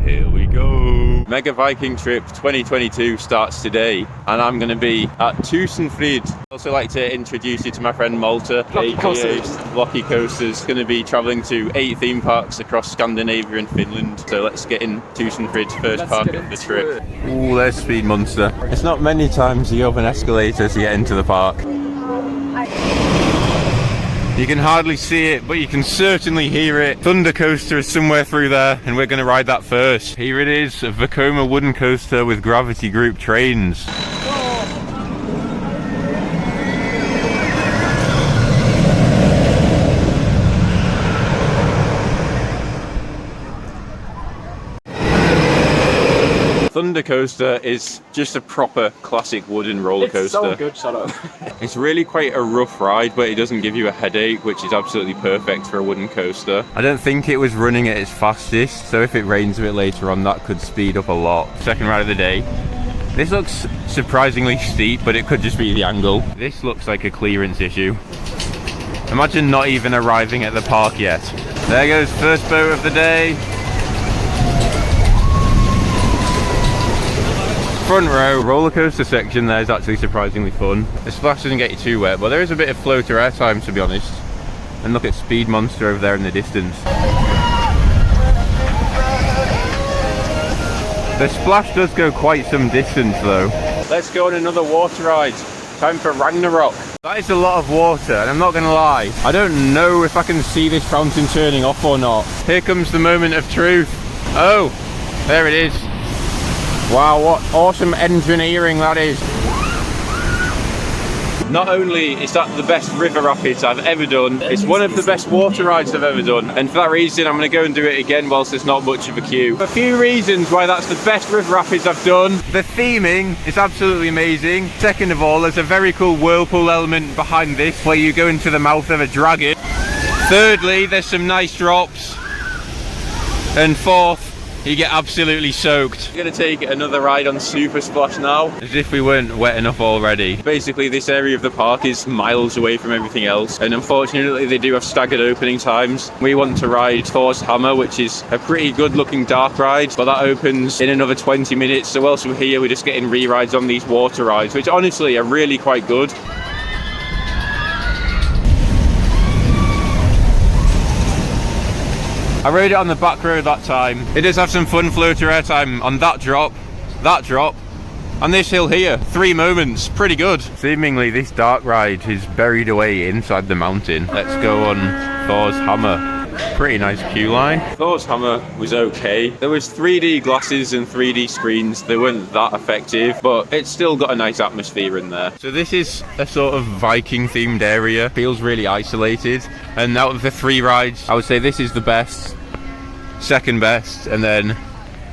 Here we go. Mega Viking trip 2022 starts today, and I'm going to be at Tusenfryd. I'd also like to introduce you to my friend Malta, Blocky Coasters. Going to be travelling to 8 theme parks across Scandinavia and Finland. So let's get in Tusenfryd, first park of the trip. Ooh, there's Speed Monster. It's not many times you have an escalator to get into the park. You can hardly see it, but you can certainly hear it. Thundercoaster is somewhere through there, and we're going to ride that first. Here it is, a Vekoma wooden coaster with gravity group trains. Thundercoaster is just a proper classic wooden roller coaster. It's so good, shut up. It's really quite a rough ride, but it doesn't give you a headache, which is absolutely perfect for a wooden coaster. I don't think it was running at its fastest, so if it rains a bit later on, that could speed up a lot. Second ride of the day. This looks surprisingly steep, but it could just be the angle. This looks like a clearance issue. Imagine not even arriving at the park yet. There goes first boat of the day. Front row roller coaster section there is actually surprisingly fun. The splash doesn't get you too wet, but there is a bit of floater airtime, to be honest. And look at Speed Monster over there in the distance. The splash does go quite some distance though. Let's go on another water ride. Time for Ragnarok. That is a lot of water, and I'm not gonna lie, I don't know if I can see this fountain turning off or not. Here comes the moment of truth. Oh, there it is. Wow, what awesome engineering that is. Not only is that the best river rapids I've ever done, it's one of the best water rides I've ever done. And for that reason, I'm going to go and do it again whilst there's not much of a queue. A few reasons why that's the best river rapids I've done. The theming is absolutely amazing. Second of all, there's a very cool whirlpool element behind this, where you go into the mouth of a dragon. Thirdly, there's some nice drops. And fourth, you get absolutely soaked. We're going to take another ride on Super Splash now, as if we weren't wet enough already. Basically, this area of the park is miles away from everything else, and unfortunately they do have staggered opening times. We want to ride Thor's Hammer, which is a pretty good looking dark ride, but that opens in another 20 minutes, so whilst we're here we're just getting re-rides on these water rides, which honestly are really quite good. I rode it on the back road that time. It does have some fun floater airtime on that drop, and this hill here. 3 moments, pretty good. Seemingly this dark ride is buried away inside the mountain. Let's go on Thor's Hammer. Pretty nice queue line. Thor's Hammer was okay. There was 3D glasses and 3D screens. They weren't that effective, but it's still got a nice atmosphere in there. So this is a sort of Viking themed area. Feels really isolated. And out of the 3 rides, I would say this is the best, second best, and then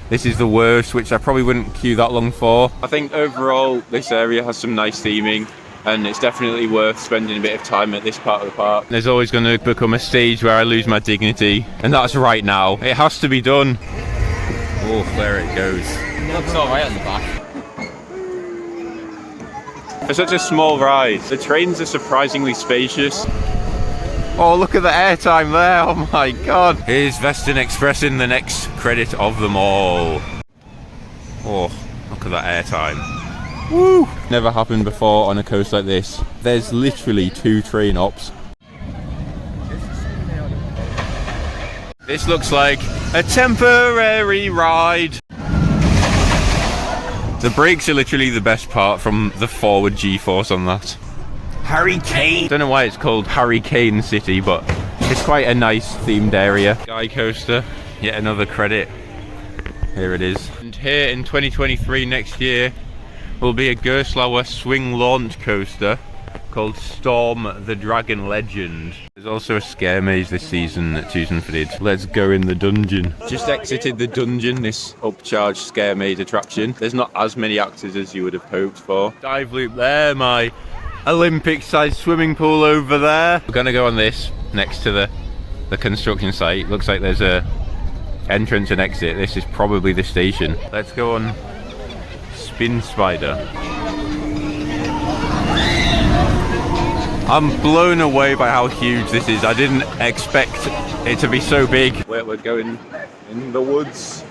this is the worst, which I probably wouldn't queue that long for. I think overall this area has some nice theming, and it's definitely worth spending a bit of time at this part of the park. There's always going to become a stage where I lose my dignity, and that's right now. It has to be done. Oh, there it goes. It looks alright on the back. For such a small ride, the trains are surprisingly spacious. Oh, look at the airtime there, oh my god. Here's Western Express in the next credit of them all. Oh, look at that airtime. Woo! Never happened before on a coast like this. There's literally 2 train ops. This looks like a temporary ride. The brakes are literally the best part from the forward G-force on that. Hurricane! Don't know why it's called Hurricane City, but it's quite a nice themed area. Sky Coaster, yet another credit. Here it is. And here in 2023, next year, will be a Gerstlauer swing launch coaster called Storm the Dragon Legend. There's also a scare maze this season at Tusenfryd. Let's go in the dungeon. Just exited the dungeon, this upcharged scare maze attraction. There's not as many actors as you would have hoped for. Dive loop there, my Olympic-sized swimming pool over there. We're gonna go on this next to the construction site. Looks like there's a entrance and exit. This is probably the station. Let's go on Spin Spider. I'm blown away by how huge this is. I didn't expect it to be so big. We're going in the woods.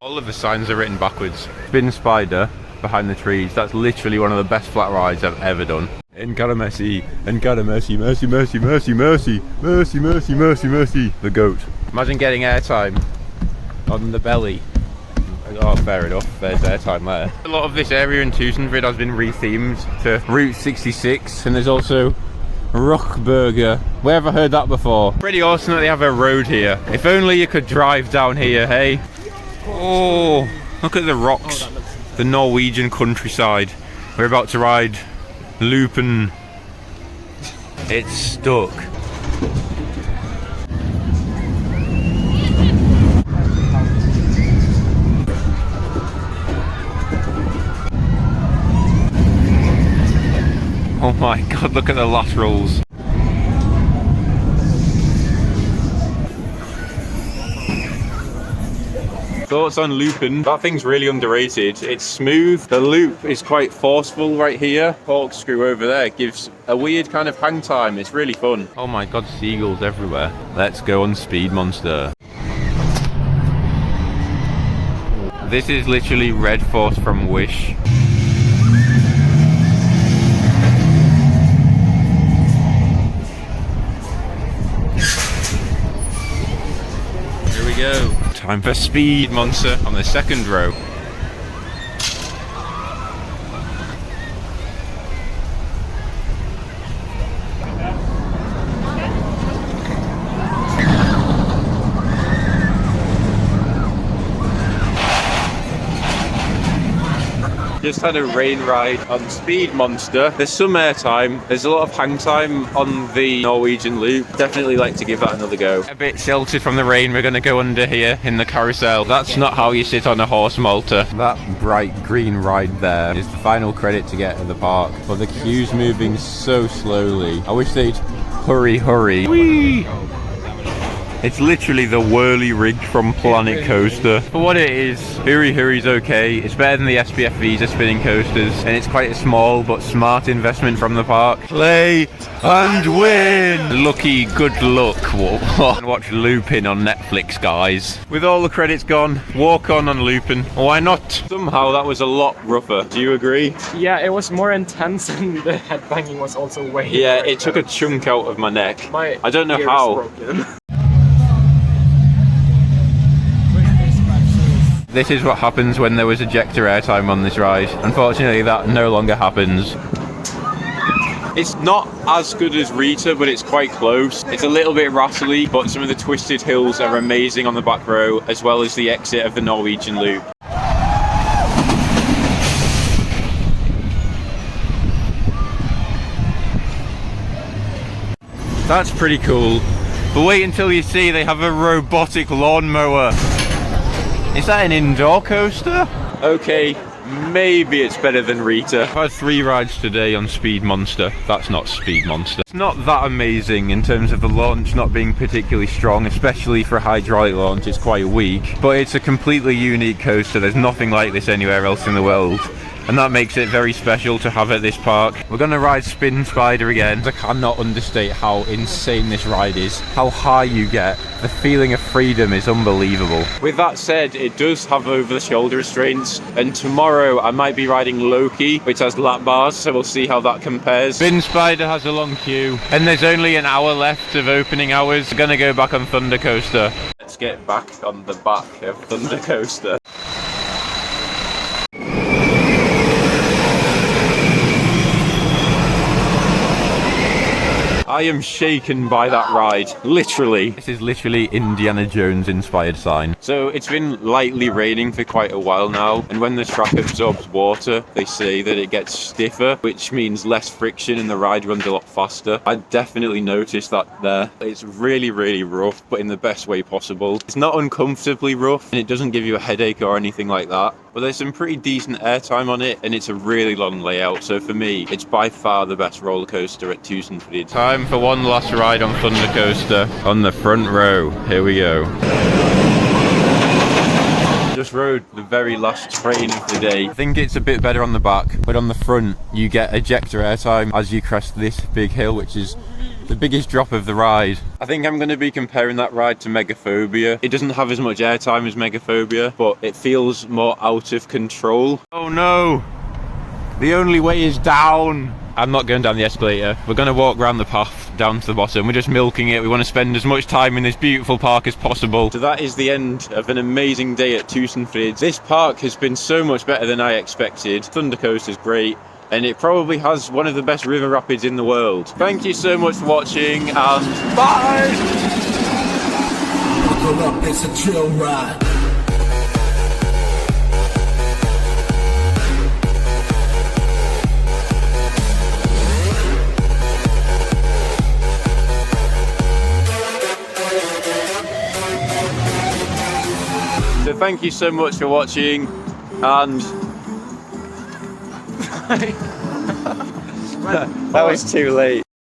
All of the signs are written backwards. Spin Spider behind the trees. That's literally one of the best flat rides I've ever done. And got a mercy, and got a mercy, mercy, mercy, mercy, mercy, mercy, mercy, mercy, mercy. The goat. Imagine getting airtime on the belly. Oh, fair enough. There's airtime there. A lot of this area in Tusenfryd has been rethemed to Route 66, and there's also Rockburger. Where have I heard that before? Pretty awesome that they have a road here. If only you could drive down here, hey? Oh, look at the rocks. The Norwegian countryside. We're about to ride Loopen. It's stuck. Oh my god, look at the laterals. Thoughts on Loopen? That thing's really underrated. It's smooth. The loop is quite forceful right here. Corkscrew over there gives a weird kind of hang time. It's really fun. Oh my god, seagulls everywhere. Let's go on Speed Monster. This is literally Red Force from Wish. Here we go. Time for Speed Monster on the second row. Just had a rain ride on Speed Monster. There's some airtime, there's a lot of hang time on the Norwegian loop. Definitely like to give that another go. A bit sheltered from the rain, we're going to go under here in the carousel. That's not how you sit on a horse, Malta. That bright green ride there is the final credit to get at the park. But the queue's moving so slowly. I wish they'd hurry. Whee! It's literally the whirly rig from Planet Coaster. For what it is, Huri's okay. It's better than the SPF Visa spinning coasters, and it's quite a small but smart investment from the park. Play and win! Lucky good luck. And watch Lupin on Netflix, guys. With all the credits gone, walk on Lupin. Why not? Somehow that was a lot rougher. Do you agree? Yeah, it was more intense and the headbanging was also way Yeah, more it took a intense. chunk out of my neck. My I don't know ear is how. broken. This is what happens when there was ejector airtime on this ride. Unfortunately, that no longer happens. It's not as good as Rita, but it's quite close. It's a little bit rattly, but some of the twisted hills are amazing on the back row, as well as the exit of the Norwegian loop. That's pretty cool. But wait until you see they have a robotic lawnmower. Is that an indoor coaster? Okay, maybe it's better than Rita. I've had 3 rides today on Speed Monster. That's not Speed Monster. It's not that amazing in terms of the launch not being particularly strong, especially for a hydraulic launch. It's quite weak, but it's a completely unique coaster. There's nothing like this anywhere else in the world. And that makes it very special to have at this park. We're going to ride Spin Spider again. I cannot understate how insane this ride is. How high you get. The feeling of freedom is unbelievable. With that said, it does have over-the-shoulder restraints. And tomorrow I might be riding Loki, which has lap bars, so we'll see how that compares. Spin Spider has a long queue. And there's only an hour left of opening hours. We're going to go back on Thundercoaster. Let's get back on the back of Thundercoaster. I am shaken by that ride, literally. This is literally Indiana Jones inspired sign. So it's been lightly raining for quite a while now, and when the track absorbs water, they say that it gets stiffer, which means less friction and the ride runs a lot faster. I definitely noticed that there. It's really, really rough, but in the best way possible. It's not uncomfortably rough, and it doesn't give you a headache or anything like that. But there's some pretty decent airtime on it, and it's a really long layout. So for me, it's by far the best roller coaster at Tusenfryd. Time for one last ride on Thundercoaster on the front row. Here we go. Just rode the very last train of the day. I think it's a bit better on the back, but on the front, you get ejector airtime as you crest this big hill, which is The biggest drop of the ride. I think I'm going to be comparing that ride to Megaphobia. It doesn't have as much airtime as Megaphobia, but it feels more out of control. Oh no! The only way is down! I'm not going down the escalator. We're going to walk around the path down to the bottom. We're just milking it. We want to spend as much time in this beautiful park as possible. So that is the end of an amazing day at Tusenfryd. This park has been so much better than I expected. Thundercoaster is great, and it probably has one of the best river rapids in the world. Thank you so much for watching, and bye! Buckle up, it's a chill ride. So thank you so much for watching, and that was too late.